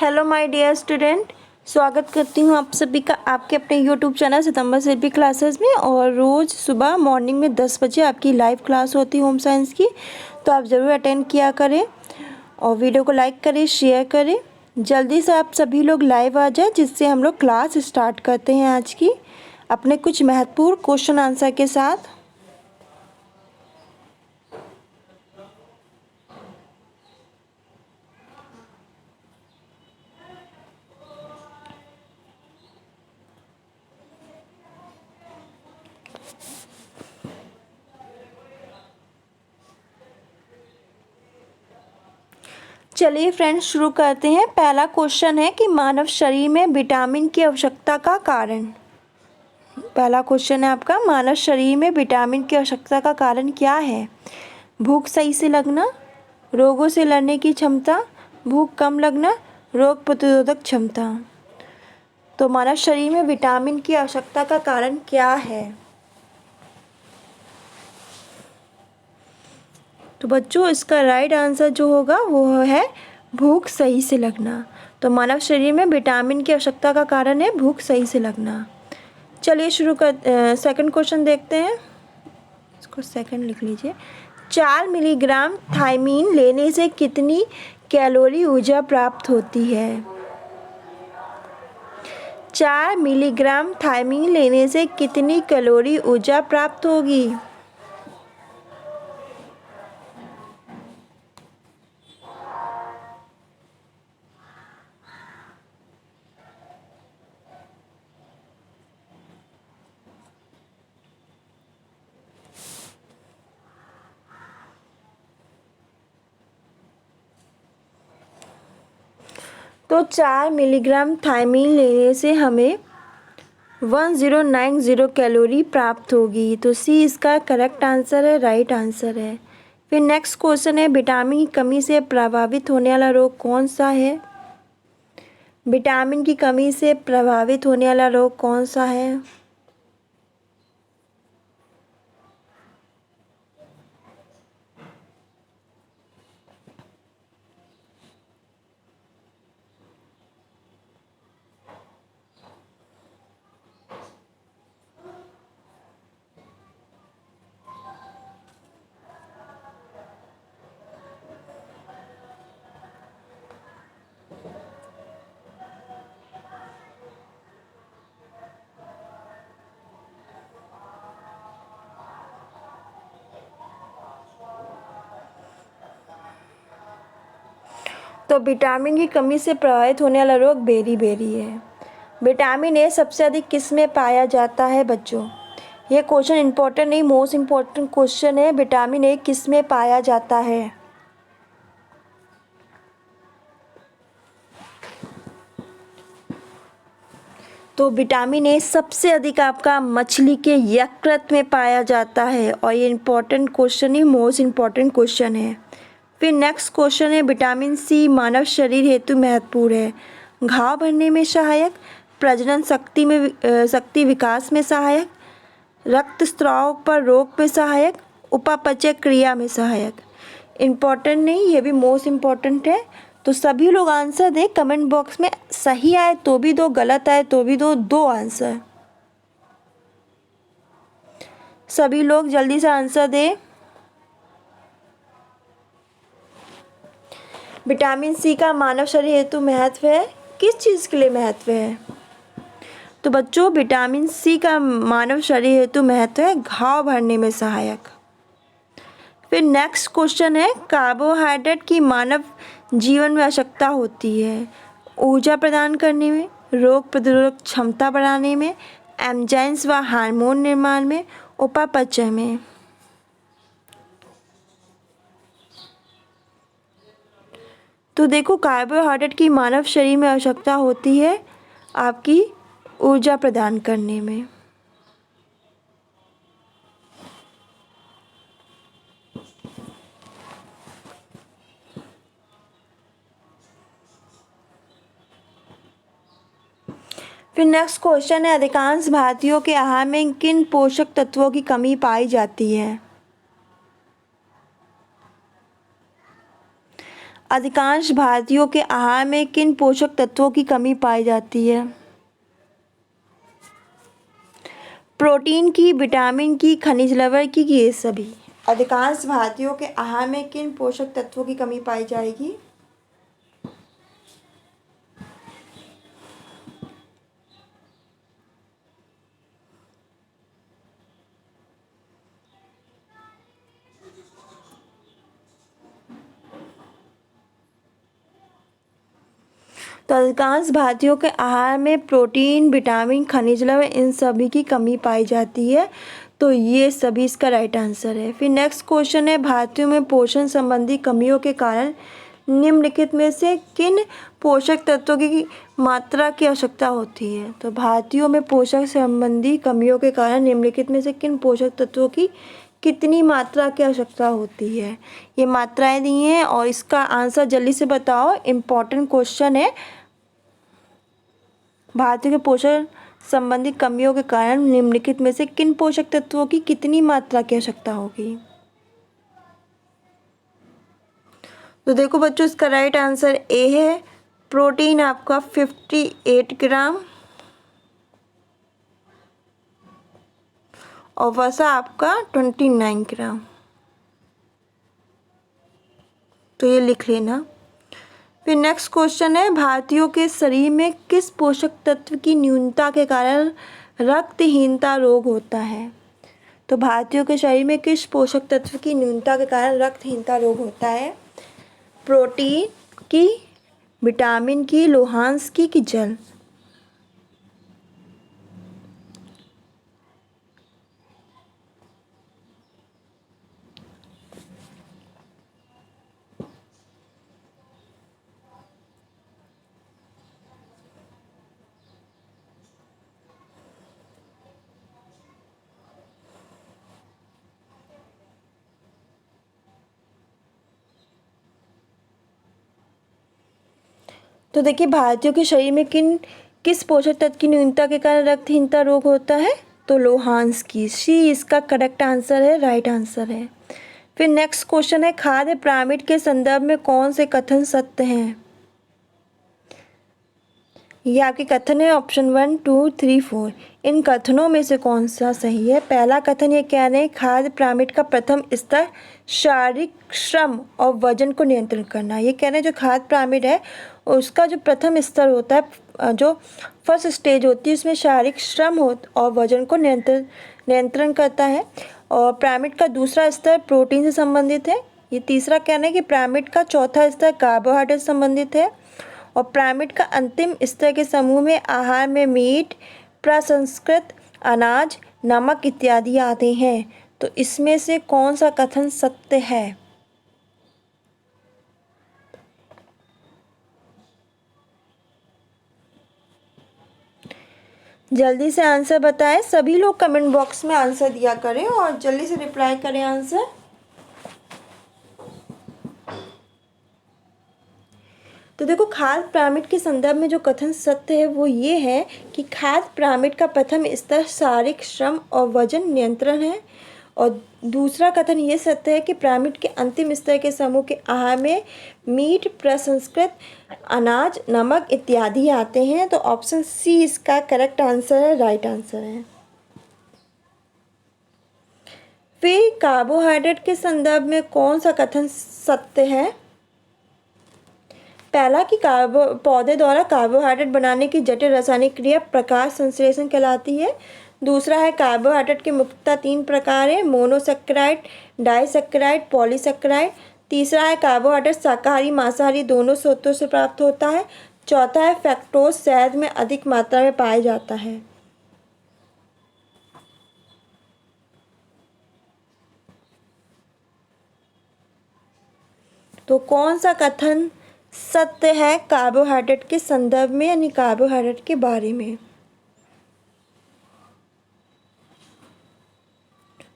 Hello my dear student, स्वागत करती हूँ आप सभी का आपके अपने यूट्यूब चैनल सितंबर शिल्पी क्लासेस में। और रोज़ सुबह मॉर्निंग में 10 बजे आपकी लाइव क्लास होती है होम साइंस की, तो आप ज़रूर अटेंड किया करें और वीडियो को लाइक करें, शेयर करें। जल्दी से आप सभी लोग लाइव आ जाए, जिससे हम लोग क्लास स्टार्ट करते हैं आज की अपने कुछ महत्वपूर्ण क्वेश्चन आंसर के साथ। चलिए फ्रेंड्स, शुरू करते हैं। पहला क्वेश्चन है कि मानव शरीर में विटामिन की आवश्यकता का कारण। पहला क्वेश्चन है आपका, मानव शरीर में विटामिन की आवश्यकता का कारण क्या है? भूख सही से लगना, रोगों से लड़ने की क्षमता, भूख कम लगना, रोग प्रतिरोधक क्षमता। तो मानव शरीर में विटामिन की आवश्यकता का कारण क्या है? तो बच्चों, इसका राइट आंसर जो होगा वो है भूख सही से लगना। तो मानव शरीर में विटामिन की आवश्यकता का कारण है भूख सही से लगना। चलिए शुरू कर सेकंड क्वेश्चन देखते हैं। इसको सेकंड लिख लीजिए। 4 मिलीग्राम थायमीन लेने से कितनी कैलोरी ऊर्जा प्राप्त होती है? 4 मिलीग्राम थायमीन लेने से कितनी कैलोरी ऊर्जा प्राप्त होगी? तो 4 मिलीग्राम थायमीन लेने से हमें 1090 कैलोरी प्राप्त होगी। तो सी इसका करेक्ट आंसर है, राइट आंसर है। फिर नेक्स्ट क्वेश्चन है, विटामिन की कमी से प्रभावित होने वाला रोग कौन सा है? विटामिन की कमी से प्रभावित होने वाला रोग कौन सा है? तो विटामिन की कमी से प्रभावित होने वाला रोग बेरी है। विटामिन ए सबसे अधिक किस में पाया जाता है बच्चों? ये क्वेश्चन इम्पोर्टेंट नहीं, मोस्ट इम्पोर्टेंट क्वेश्चन है। विटामिन ए किस में पाया जाता है? तो विटामिन ए सबसे अधिक आपका मछली के यकृत में पाया जाता है। और ये इम्पोर्टेंट क्वेश्चन ही मोस्ट इम्पोर्टेंट क्वेश्चन है। फिर नेक्स्ट क्वेश्चन है, विटामिन सी मानव शरीर हेतु महत्वपूर्ण है। घाव भरने में सहायक, प्रजनन शक्ति विकास में सहायक, रक्त स्राव पर रोक में सहायक, उपापचय क्रिया में सहायक। इम्पोर्टेंट नहीं, ये भी मोस्ट इम्पोर्टेंट है। तो सभी लोग आंसर दें कमेंट बॉक्स में। सही आए तो भी दो, गलत आए तो भी दो आंसर। सभी लोग जल्दी से आंसर दें। विटामिन सी का मानव शरीर हेतु महत्व है, किस चीज़ के लिए महत्व है? तो बच्चों, विटामिन सी का मानव शरीर हेतु महत्व है घाव भरने में सहायक। फिर नेक्स्ट क्वेश्चन है, कार्बोहाइड्रेट की मानव जीवन में आवश्यकता होती है ऊर्जा प्रदान करने में, रोग प्रतिरोधक क्षमता बढ़ाने में, एंजाइम्स व हार्मोन निर्माण में, उपापचय में। तो देखो, कार्बोहाइड्रेट की मानव शरीर में आवश्यकता होती है आपकी ऊर्जा प्रदान करने में। फिर नेक्स्ट क्वेश्चन है, अधिकांश भारतीयों के आहार में किन पोषक तत्वों की कमी पाई जाती है? अधिकांश भारतीयों के आहार में किन पोषक तत्वों की कमी पाई जाती है? प्रोटीन की, विटामिन की, खनिज लवण की, ये सभी। अधिकांश भारतीयों के आहार में किन पोषक तत्वों की कमी पाई जाएगी? तो अधिकांश भारतीयों के आहार में प्रोटीन, विटामिन, खनिज लवण इन सभी की कमी पाई जाती है। तो ये सभी इसका राइट आंसर है। फिर नेक्स्ट क्वेश्चन है, भारतीयों में पोषण संबंधी कमियों के कारण निम्नलिखित में से किन पोषक तत्वों की मात्रा की आवश्यकता होती है? तो भारतीयों में पोषक संबंधी कमियों के कारण निम्नलिखित में से किन पोषक तत्वों की कितनी मात्रा की आवश्यकता होती है? ये मात्राएं दी हैं और इसका आंसर जल्दी से बताओ, इम्पॉर्टेंट क्वेश्चन है। भारतीयों के पोषण संबंधी कमियों के कारण निम्नलिखित में से किन पोषक तत्वों की कितनी मात्रा की आवश्यकता होगी? तो देखो बच्चों, इसका राइट आंसर ए है। प्रोटीन आपका 58 ग्राम और वसा आपका 29 ग्राम। तो ये लिख लेना। फिर नेक्स्ट क्वेश्चन है, भारतीयों के शरीर में किस पोषक तत्व की न्यूनता के कारण रक्तहीनता रोग होता है? तो भारतीयों के शरीर में किस पोषक तत्व की न्यूनता के कारण रक्तहीनता रोग होता है? प्रोटीन की, विटामिन की, लोहांश की, कि जल? तो देखिए, भारतीयों के शरीर में किस पोषक तत्व की न्यूनता के कारण रक्तहीनता रोग होता है? तो लोहांश की। सी इसका करेक्ट आंसर है, राइट आंसर है। फिर नेक्स्ट क्वेश्चन है, खाद्य पिरामिड के संदर्भ में कौन से कथन सत्य हैं? ये आपके कथन है ऑप्शन 1, 2, 3, 4। इन कथनों में से कौन सा सही है? पहला कथन ये कह रहे हैं, खाद्य पिरामिड का प्रथम स्तर शारीरिक श्रम और वजन को नियंत्रण करना। ये कह रहे हैं जो खाद्य पिरामिड है उसका जो प्रथम स्तर होता है, जो फर्स्ट स्टेज होती है, उसमें शारीरिक श्रम और वजन को नियंत्रण करता है। और पिरामिड का दूसरा स्तर प्रोटीन से संबंधित है। ये तीसरा कहना है कि पिरामिड का चौथा स्तर कार्बोहाइड्रेट से संबंधित है। और पिरामिड का अंतिम स्तर के समूह में आहार में मीट, प्रसंस्कृत अनाज, नमक इत्यादि आते हैं। तो इसमें से कौन सा कथन सत्य है? जल्दी से आंसर बताएं। सभी लोग कमेंट बॉक्स में आंसर दिया करें और जल्दी से रिप्लाई करें आंसर। तो देखो, खाद्य पिरामिड के संदर्भ में जो कथन सत्य है वो ये है कि खाद्य पिरामिड का प्रथम स्तर शारीरिक श्रम और वजन नियंत्रण है। और दूसरा कथन ये सत्य है कि पिरामिड के अंतिम स्तर के समूह के आहार में मीट, प्रसंस्कृत अनाज, नमक इत्यादि आते हैं। तो ऑप्शन सी इसका करेक्ट आंसर है, राइट आंसर है। फिर कार्बोहाइड्रेट के संदर्भ में कौन सा कथन सत्य है? पहला कि पौधे द्वारा कार्बोहाइड्रेट बनाने की जटिल रासायनिक क्रिया प्रकाश संश्लेषण कहलाती है। दूसरा है कार्बोहाइड्रेट के मुख्यतः 3 प्रकार हैं, मोनोसेक्राइड, डाइसेक्राइड, पॉलीसेक्राइड। तीसरा है कार्बोहाइड्रेट शाकाहारी मांसाहारी दोनों स्रोतों से प्राप्त होता है। चौथा है फ्रक्टोज शहद में अधिक मात्रा में पाया जाता है। तो कौन सा कथन सत्य है कार्बोहाइड्रेट के संदर्भ में, यानी कार्बोहाइड्रेट के बारे में?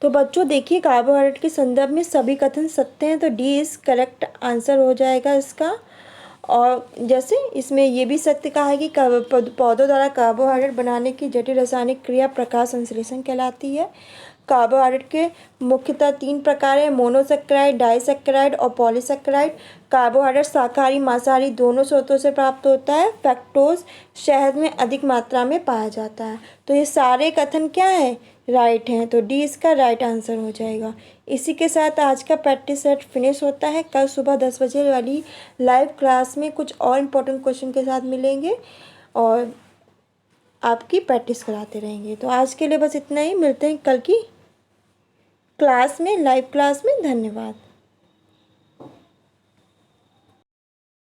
तो बच्चों देखिए, कार्बोहाइड्रेट के संदर्भ में सभी कथन सत्य हैं। तो डी इज करेक्ट आंसर हो जाएगा इसका। और जैसे इसमें ये भी सत्य कहा है कि पौधों द्वारा कार्बोहाइड्रेट बनाने की जटिल रासायनिक क्रिया प्रकाश संश्लेषण कहलाती है। कार्बोहाइड्रेट के मुख्यतः 3 प्रकार हैं, मोनोसेक्राइड, डाइसेक्राइड और पॉलीसेक्राइड। कार्बोहाइड्रेट शाकाहारी मांसाहारी दोनों स्रोतों से प्राप्त होता है। फ्रक्टोज शहद में अधिक मात्रा में पाया जाता है। तो ये सारे कथन क्या है, राइट हैं, तो डी इसका राइट आंसर हो जाएगा। इसी के साथ आज का प्रैक्टिस सेट फिनिश होता है। कल सुबह 10 बजे वाली लाइव क्लास में कुछ और इम्पोर्टेंट क्वेश्चन के साथ मिलेंगे और आपकी प्रैक्टिस कराते रहेंगे। तो आज के लिए बस इतना ही, मिलते हैं कल की क्लास में, लाइव क्लास में। धन्यवाद।